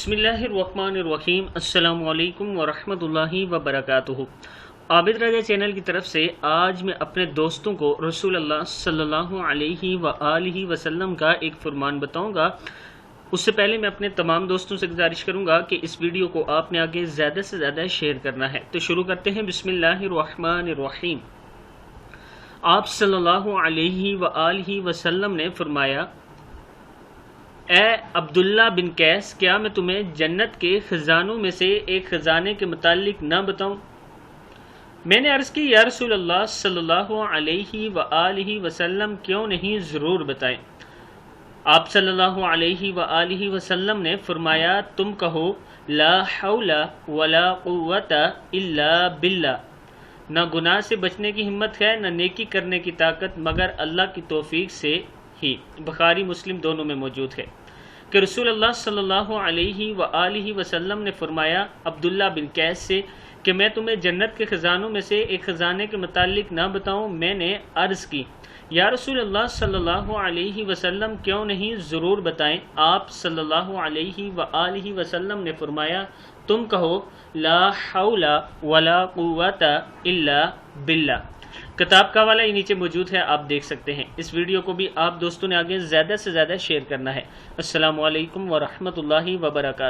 بسم اللہ الرحمن الرحیم۔ السلام علیکم ورحمۃ اللہ وبرکاتہ۔ عابد رضا چینل کی طرف سے آج میں اپنے دوستوں کو رسول اللہ صلی اللہ علیہ وآلہ وسلم کا ایک فرمان بتاؤں گا۔ اس سے پہلے میں اپنے تمام دوستوں سے گزارش کروں گا کہ اس ویڈیو کو آپ نے آگے زیادہ سے زیادہ شیئر کرنا ہے۔ تو شروع کرتے ہیں۔ بسم اللہ الرحمن الرحیم۔ آپ صلی اللہ علیہ وآلہ وسلم نے فرمایا، اے عبداللہ بن قیس، کیا میں تمہیں جنت کے خزانوں میں سے ایک خزانے کے متعلق نہ بتاؤں؟ میں نے عرض کی، یا رسول اللہ صلی اللہ علیہ وآلہ وسلم، کیوں نہیں، ضرور بتائیں۔ آپ صلی اللہ علیہ وآلہ وسلم نے فرمایا، تم کہو لا حول ولا قوت الا باللہ، نہ گناہ سے بچنے کی ہمت ہے، نہ نیکی کرنے کی طاقت مگر اللہ کی توفیق سے ہی۔ بخاری مسلم دونوں میں موجود ہے کہ رسول اللہ صلی اللہ علیہ وآلہ وسلم نے فرمایا عبداللہ بن قیس سے کہ میں تمہیں جنت کے خزانوں میں سے ایک خزانے کے متعلق نہ بتاؤں؟ میں نے عرض کی، یا رسول اللہ صلی اللہ علیہ وسلم، کیوں نہیں، ضرور بتائیں۔ آپ صلی اللہ علیہ وآلہ وسلم نے فرمایا، تم کہو لا حول ولا قوت الا باللہ۔ کتاب کا حوالہ یہ نیچے موجود ہے، آپ دیکھ سکتے ہیں۔ اس ویڈیو کو بھی آپ دوستوں نے آگے زیادہ سے زیادہ شیئر کرنا ہے۔ السلام علیکم ورحمۃ اللہ وبرکاتہ۔